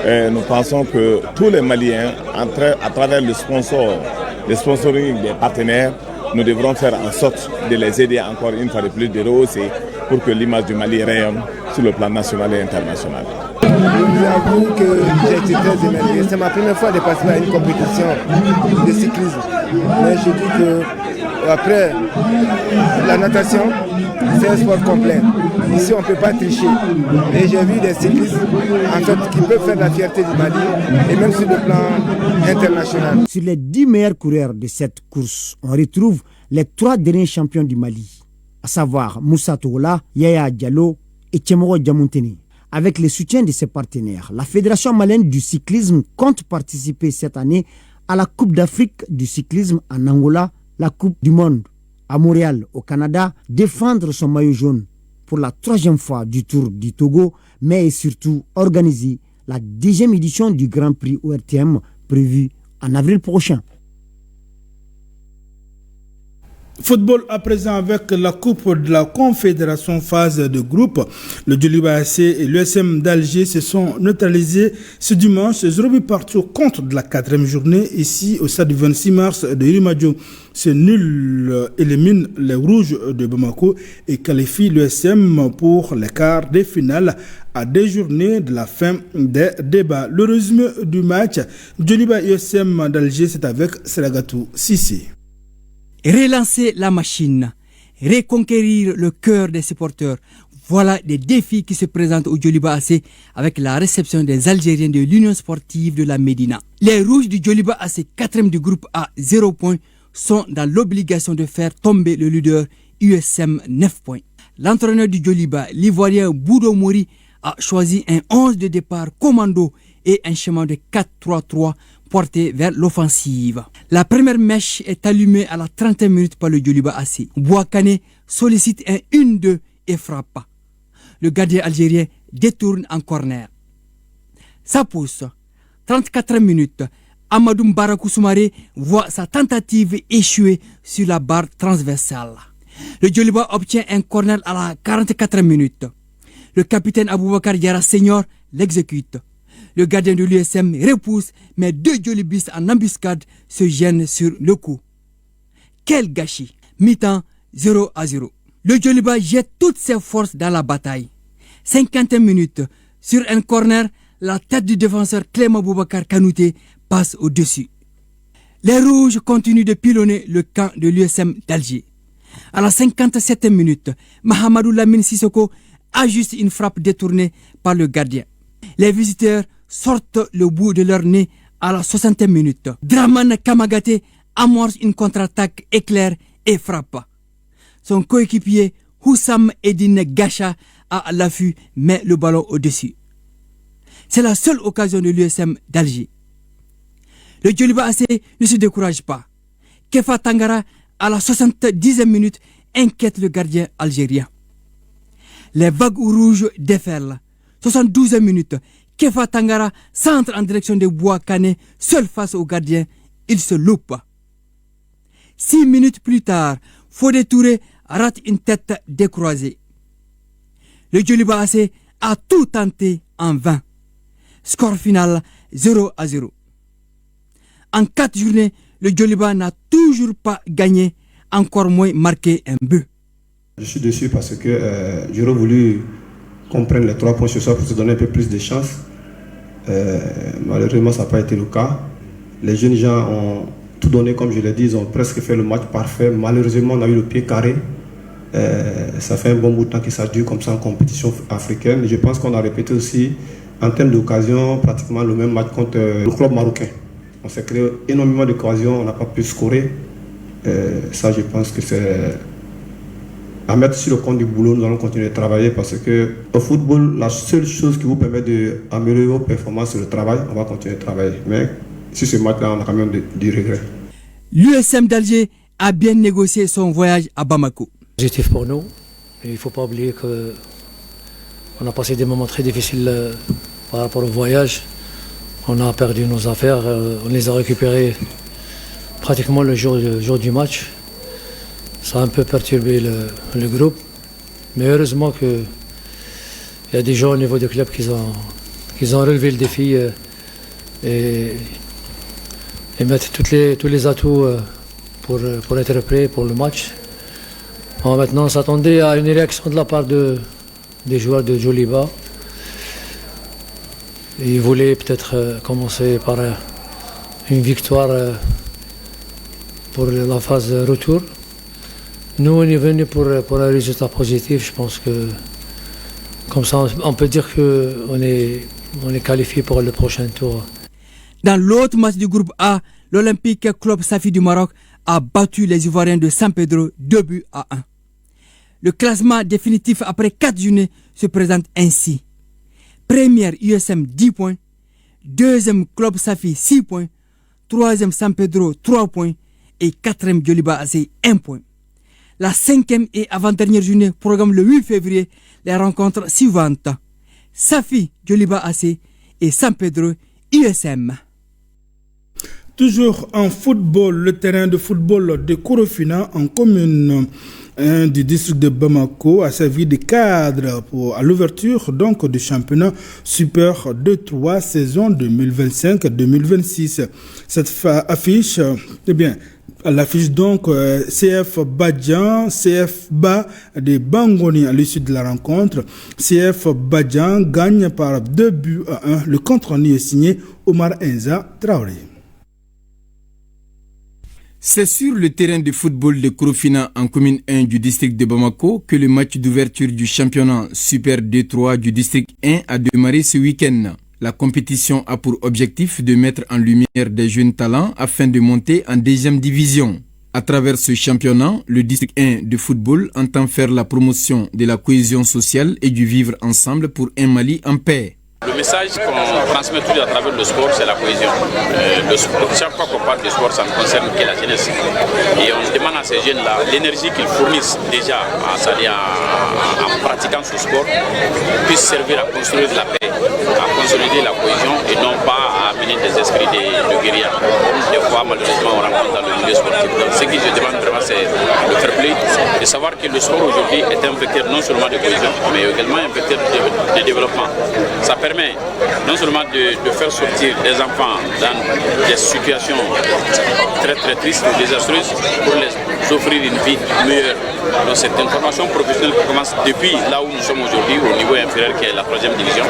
Et nous pensons que tous les Maliens, à travers le sponsoring des partenaires, nous devrons faire en sorte de les aider encore une fois de plus, de rehausser pour que l'image du Mali rayonne sur le plan national et international. Je vous avoue que j'ai été très émerveillé. C'est ma première fois de participer à une compétition de cyclisme. Mais je dis que après la natation, c'est un sport complet. Ici, on ne peut pas tricher. Et j'ai vu des cyclistes en fait, qui peuvent faire la fierté du Mali et même sur le plan international. Sur les 10 meilleurs coureurs de cette course, on retrouve les 3 derniers champions du Mali, à savoir Moussa Toula, Yaya Diallo et Tchemogo Diamountene. Avec le soutien de ses partenaires, la Fédération malienne du cyclisme compte participer cette année à la Coupe d'Afrique du cyclisme en Angola, la Coupe du monde à Montréal, au Canada, défendre son maillot jaune pour la 3e fois du Tour du Togo, mais surtout organiser la 10e édition du Grand Prix ORTM prévue en avril prochain. Football à présent avec la Coupe de la Confédération phase de groupe. Le Djoliba AC et l'USM d'Alger se sont neutralisés ce dimanche 0 partout au compte de la 4e journée ici au stade du 26 mars de Irimadio. Ce nul élimine les Rouges de Bamako et qualifie l'USM pour les quarts des finales à 2 journées de la fin des débats. Le résumé du match Djoliba USM d'Alger, c'est avec Seragatou Sissi. Relancer la machine, reconquérir le cœur des supporters. Voilà des défis qui se présentent au Djoliba AC avec la réception des Algériens de l'Union sportive de la Médina. Les Rouges du Djoliba AC, 4e du groupe A, 0 points, sont dans l'obligation de faire tomber le leader USM 9 points. L'entraîneur du Djoliba, l'Ivoirien Boudo Mori, a choisi un 11 de départ commando et un schéma de 4-3-3 porté vers l'offensive. La première mèche est allumée à la 30e minute par le Djoliba AC. Bouakane sollicite un 1-2 et frappe. Le gardien algérien détourne en corner. Ça pousse. 34e minute. Amadou Mbarakou Soumaré voit sa tentative échouer sur la barre transversale. Le Djoliba obtient un corner à la 44e minute. Le capitaine Aboubakar Diarra Senior l'exécute. Le gardien de l'USM repousse, mais 2 Djolibistes en embuscade se gênent sur le coup. Quel gâchis! Mi-temps 0-0. Le Djoliba jette toutes ses forces dans la bataille. 50e minute. Sur un corner, la tête du défenseur Clément Boubacar Kanouté passe au-dessus. Les Rouges continuent de pilonner le camp de l'USM d'Alger. À la 57e minute, Mahamadou Lamine Sissoko ajuste une frappe détournée par le gardien. Les visiteurs sortent le bout de leur nez à la 60e minute. Draman Kamagaté amorce une contre-attaque éclair et frappe. Son coéquipier Houssam Edine Gacha à l'affût met le ballon au-dessus. C'est la seule occasion de l'USM d'Alger. Le Djoliba AC ne se décourage pas. Kefa Tangara à la 70e minute inquiète le gardien algérien. Les vagues rouges déferlent. 72e minute, Kefa Tangara centre en direction de Bouakane, seul face au gardien, il se loupe. 6 minutes plus tard, Fodé Touré rate une tête décroisée. Le Djoliba AC a tout tenté en vain. Score final 0-0. En 4 journées, le Djoliba n'a toujours pas gagné, encore moins marqué un but. Je suis déçu parce que j'aurais voulu qu'on prenne les 3 points ce soir pour se donner un peu plus de chance. Malheureusement, ça n'a pas été le cas. Les jeunes gens ont tout donné, comme je l'ai dit, ils ont presque fait le match parfait. Malheureusement, on a eu le pied carré. Ça fait un bon bout de temps que ça dure comme ça en compétition africaine. Je pense qu'on a répété aussi, en termes d'occasion, pratiquement le même match contre le club marocain. On s'est créé énormément d'occasions, on n'a pas pu scorer. Ça, je pense que c'est à mettre sur le compte du boulot. Nous allons continuer de travailler parce que au football, la seule chose qui vous permet d'améliorer vos performances, c'est le travail. On va continuer de travailler. Mais sur ce match-là, on a quand même du regret. L'USM d'Alger a bien négocié son voyage à Bamako. Positif pour nous. Il ne faut pas oublier qu'on a passé des moments très difficiles par rapport au voyage. On a perdu nos affaires, on les a récupérées pratiquement le jour du match. Ça a un peu perturbé le groupe. Mais heureusement qu'il y a des gens au niveau du club qui ont relevé le défi et mettre tous les atouts pour être prêts pour le match. Bon, maintenant, on s'attendait à une réaction de la part des joueurs de Djoliba. Ils voulaient peut-être commencer par une victoire pour la phase retour. Nous, on est venus pour un résultat positif. Je pense que comme ça, on peut dire qu'on est qualifié pour le prochain tour. Dans l'autre match du groupe A, l'Olympique Club Safi du Maroc a battu les Ivoiriens de San Pedro 2-1. Le classement définitif après 4 journées se présente ainsi. Première USM 10 points, deuxième Club Safi 6 points, troisième San Pedro 3 points et quatrième Djoliba AC 1 point. La 5e et avant-dernière journée programme le 8 février les rencontres suivantes. Safi Djoliba AC et San Pedro USM. Toujours en football, le terrain de football de Korofina en commune du district de Bamako a servi de cadre à l'ouverture donc du championnat Super 2-3 saison 2025-2026. Cette affiche, à l'affiche donc CF Badjan, CF Ba de Bangoni à l'issue de la rencontre. CF Badjan gagne par 2-1. Le contre-rendu est signé Omar Enza Traoré. C'est sur le terrain de football de Korofina en commune 1 du district de Bamako que le match d'ouverture du championnat Super 2-3 du district 1 a démarré ce week-end. La compétition a pour objectif de mettre en lumière des jeunes talents afin de monter en deuxième division. À travers ce championnat, le district 1 de football entend faire la promotion de la cohésion sociale et du vivre ensemble pour un Mali en paix. Le message qu'on transmet toujours à travers le sport, c'est la cohésion. Chaque fois qu'on parle de sport, ça ne concerne que la jeunesse. Et on demande à ces jeunes-là l'énergie qu'ils fournissent déjà en pratiquant ce sport puisse servir à construire la paix, à consolider la cohésion et non pas à amener des esprits de guérilla. Comme des fois, malheureusement, on rencontre dans le milieu sportif. Donc, ce que je demande vraiment, c'est le fair play, de savoir que le sport aujourd'hui est un vecteur non seulement de cohésion, mais également un vecteur de développement. Ça permet non seulement de faire sortir des enfants dans des situations très très tristes ou désastreuses pour les offrir une vie meilleure. Donc c'est une formation professionnelle qui commence depuis là où nous sommes aujourd'hui, au niveau inférieur qui est la 3e division.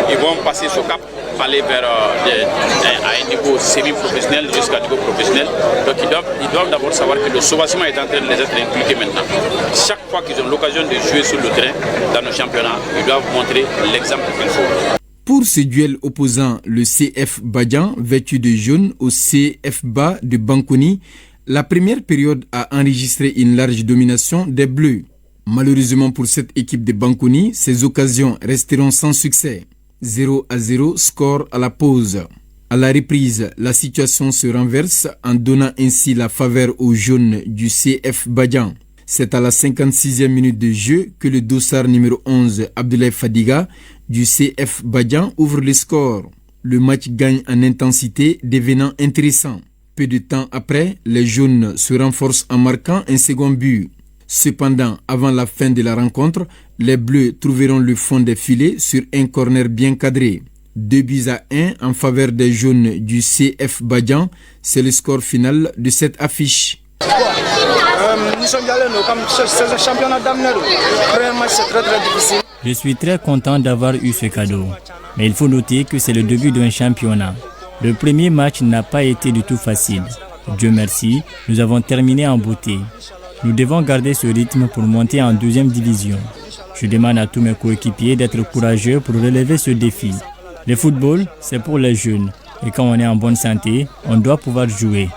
Ils vont passer ce cap, aller vers à un niveau semi-professionnel jusqu'à un niveau professionnel. Donc ils doivent d'abord savoir que le sauvagement est en train de les être inculqué maintenant. Chaque fois qu'ils ont l'occasion de jouer sur le terrain dans nos championnats, ils doivent montrer l'exemple qu'il faut. Pour ce duel opposant le CF Badjan, vêtu de jaune, au CF Ba de Bankoni, la première période a enregistré une large domination des Bleus. Malheureusement pour cette équipe de Bankoni, ces occasions resteront sans succès. 0-0, score à la pause. À la reprise, la situation se renverse en donnant ainsi la faveur aux jaunes du CF Badjan. C'est à la 56e minute de jeu que le dossard numéro 11, Abdoulaye Fadiga, du CF Badjan ouvre le score. Le match gagne en intensité, devenant intéressant. Peu de temps après, les jaunes se renforcent en marquant un second but. Cependant, avant la fin de la rencontre, les bleus trouveront le fond des filets sur un corner bien cadré. 2-1 en faveur des jaunes du CF Badjan, c'est le score final de cette affiche. Je suis très content d'avoir eu ce cadeau, mais il faut noter que c'est le début d'un championnat. Le premier match n'a pas été du tout facile. Dieu merci, nous avons terminé en beauté. Nous devons garder ce rythme pour monter en 2e division. Je demande à tous mes coéquipiers d'être courageux pour relever ce défi. Le football, c'est pour les jeunes. Et quand on est en bonne santé, on doit pouvoir jouer.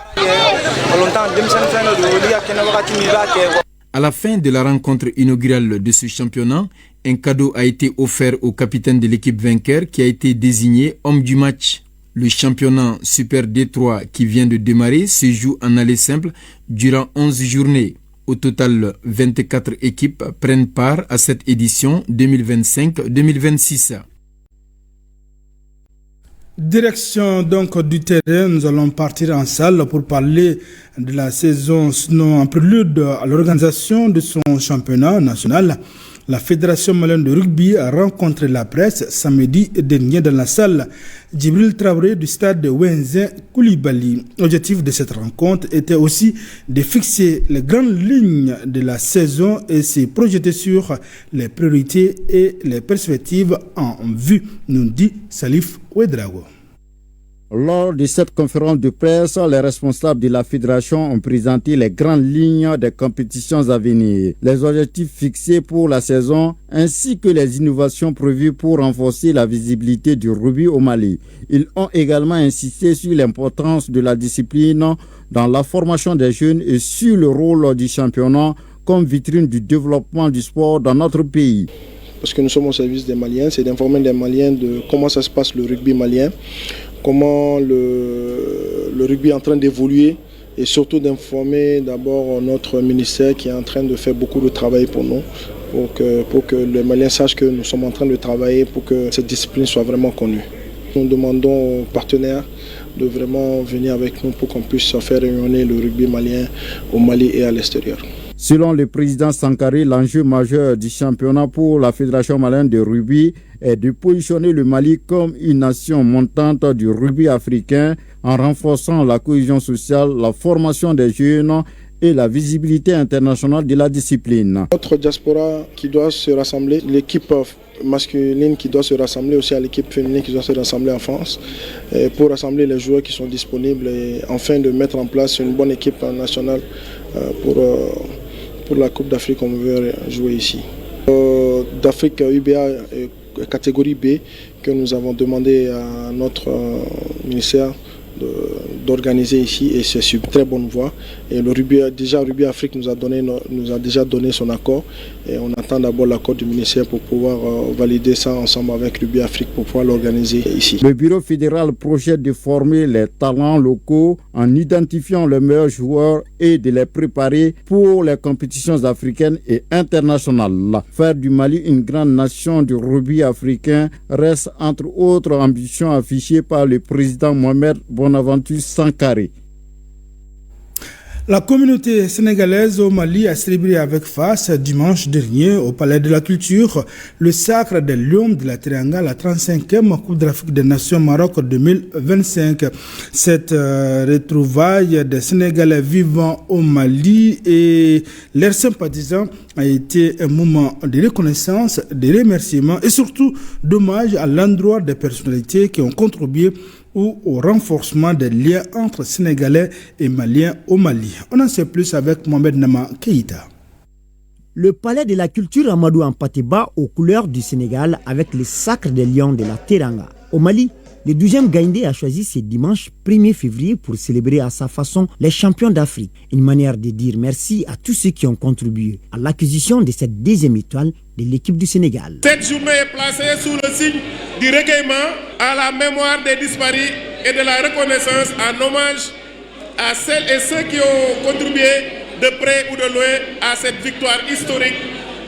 À la fin de la rencontre inaugurale de ce championnat, un cadeau a été offert au capitaine de l'équipe vainqueur qui a été désigné homme du match. Le championnat Super D3 qui vient de démarrer se joue en aller simple durant 11 journées. Au total, 24 équipes prennent part à cette édition 2025-2026. Direction donc du terrain, nous allons partir en salle pour parler de la saison, sinon en prélude à l'organisation de son championnat national. La Fédération malienne de rugby a rencontré la presse samedi dernier dans la salle Djibril Traoré du stade de Wenzin Koulibaly. L'objectif de cette rencontre était aussi de fixer les grandes lignes de la saison et se projeter sur les priorités et les perspectives en vue, nous dit Salif Ouedraogo. Lors de cette conférence de presse, les responsables de la fédération ont présenté les grandes lignes des compétitions à venir, les objectifs fixés pour la saison, ainsi que les innovations prévues pour renforcer la visibilité du rugby au Mali. Ils ont également insisté sur l'importance de la discipline dans la formation des jeunes et sur le rôle du championnat comme vitrine du développement du sport dans notre pays. Parce que nous sommes au service des Maliens, c'est d'informer les Maliens de comment ça se passe le rugby malien, comment le rugby est en train d'évoluer et surtout d'informer d'abord notre ministère qui est en train de faire beaucoup de travail pour nous, pour que les Maliens sachent que nous sommes en train de travailler pour que cette discipline soit vraiment connue. Nous demandons aux partenaires de vraiment venir avec nous pour qu'on puisse faire rayonner le rugby malien au Mali et à l'extérieur. Selon le président Sankari, l'enjeu majeur du championnat pour la Fédération malienne de rugby est de positionner le Mali comme une nation montante du rugby africain en renforçant la cohésion sociale, la formation des jeunes et la visibilité internationale de la discipline. Notre diaspora qui doit se rassembler, l'équipe masculine qui doit se rassembler aussi à l'équipe féminine qui doit se rassembler en France pour rassembler les joueurs qui sont disponibles et enfin de mettre en place une bonne équipe nationale pour la Coupe d'Afrique qu'on veut jouer ici. D'Afrique UBA catégorie B que nous avons demandé à notre ministère d'organiser ici et c'est sur très bonne voie. Et le Rugby Afrique nous a déjà donné son accord et on attend d'abord l'accord du ministère pour pouvoir valider ça ensemble avec Rugby Afrique pour pouvoir l'organiser ici. Le bureau fédéral projette de former les talents locaux en identifiant les meilleurs joueurs et de les préparer pour les compétitions africaines et internationales. Faire du Mali une grande nation du rugby africain reste entre autres ambitions affichées par le président Mohamed Bonaventure Sankari. La communauté sénégalaise au Mali a célébré avec face dimanche dernier au Palais de la Culture le sacre des Lions de la Teranga, la 35e Coupe d'Afrique des Nations Maroc 2025. Cette retrouvaille des Sénégalais vivant au Mali et leurs sympathisants a été un moment de reconnaissance, de remerciements et surtout d'hommage à l'endroit des personnalités qui ont contribué ou au renforcement des liens entre Sénégalais et Maliens au Mali. On en sait plus avec Mohamed Nama Keïta. Le palais de la culture Amadou Ampateba aux couleurs du Sénégal avec le sacre des lions de la Teranga. Au Mali, le 12e Gaïndé a choisi ce dimanche 1er février pour célébrer à sa façon les champions d'Afrique. Une manière de dire merci à tous ceux qui ont contribué à l'acquisition de cette deuxième étoile de l'équipe du Sénégal. Cette journée est placée sous le signe du recueillement à la mémoire des disparus et de la reconnaissance en hommage à celles et ceux qui ont contribué de près ou de loin à cette victoire historique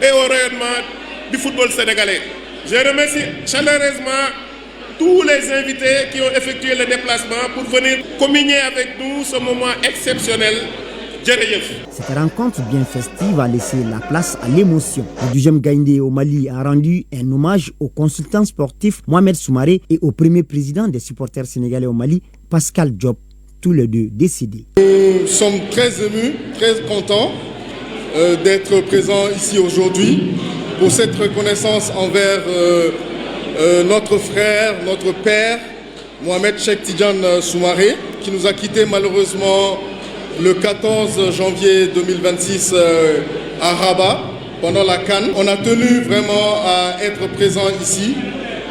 et au rayonnement du football sénégalais. Je remercie chaleureusement tous les invités qui ont effectué le déplacement pour venir communier avec nous ce moment exceptionnel. Cette rencontre bien festive a laissé la place à l'émotion. Le 12e Gaïndé au Mali a rendu un hommage au consultant sportif Mohamed Soumaré et au premier président des supporters sénégalais au Mali, Pascal Diop, tous les deux décédés. Nous sommes très émus, très contents d'être présents ici aujourd'hui pour cette reconnaissance envers notre frère, notre père, Mohamed Cheikh Tidiane Soumaré, qui nous a quittés malheureusement le 14 janvier 2026 à Rabat pendant la CAN. On a tenu vraiment à être présent ici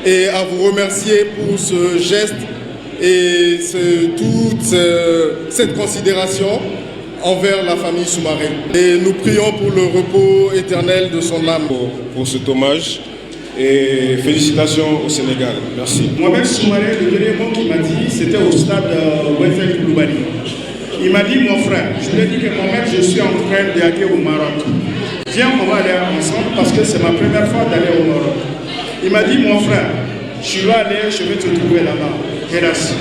et à vous remercier pour ce geste et toute cette considération envers la famille Soumaré. Et nous prions pour le repos éternel de son âme. Pour cet hommage et félicitations au Sénégal. Merci. Mohamed Soumaré, le dernier mot qu'il m'a dit, c'était au stade Wefel Koulibaly. Il m'a dit, mon frère, je lui ai dit que Mohamed, je suis en train d'aller au Maroc. Viens, on va aller ensemble parce que c'est ma première fois d'aller au Maroc. Il m'a dit, mon frère, je vais aller, je vais te trouver là-bas. Hélas,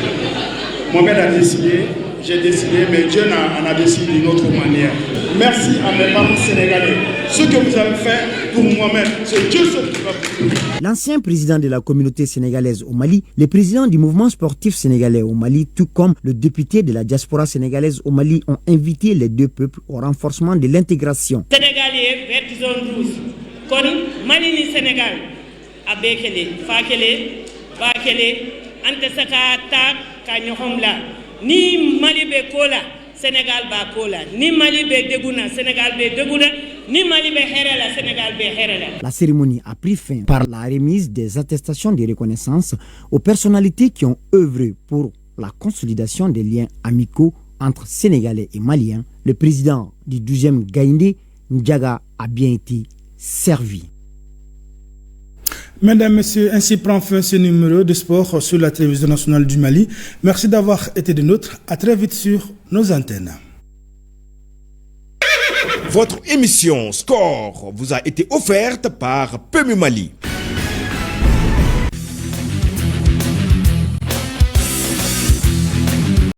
Mohamed a décidé, j'ai décidé, mais Dieu en a décidé d'une autre manière. Merci à mes parents sénégalais. Ce que vous avez fait pour Mohamed, c'est Dieu seul qui va vous dire. L'ancien président de la communauté sénégalaise au Mali, le président du mouvement sportif sénégalais au Mali, tout comme le député de la diaspora sénégalaise au Mali, ont invité les deux peuples au renforcement de l'intégration. Sénégalais, vert zone rouge. Kon Mali ni Sénégal, abekele, fakele, bakele, antesaka tak kanyohomla. Ni Mali be kola, Sénégal ba kola. Ni Mali be deguna, Sénégal be deguna. Ni Mali be herela, Sénégal be herela. La cérémonie a pris fin par la remise des attestations de reconnaissance aux personnalités qui ont œuvré pour la consolidation des liens amicaux entre Sénégalais et Maliens. Le président du 12e Gaïndé, Ndiaga, a bien été servi. Mesdames, Messieurs, ainsi prend fin ce numéro de sport sur la télévision nationale du Mali. Merci d'avoir été des nôtres. À très vite sur nos antennes. Votre émission Score vous a été offerte par PMU Mali.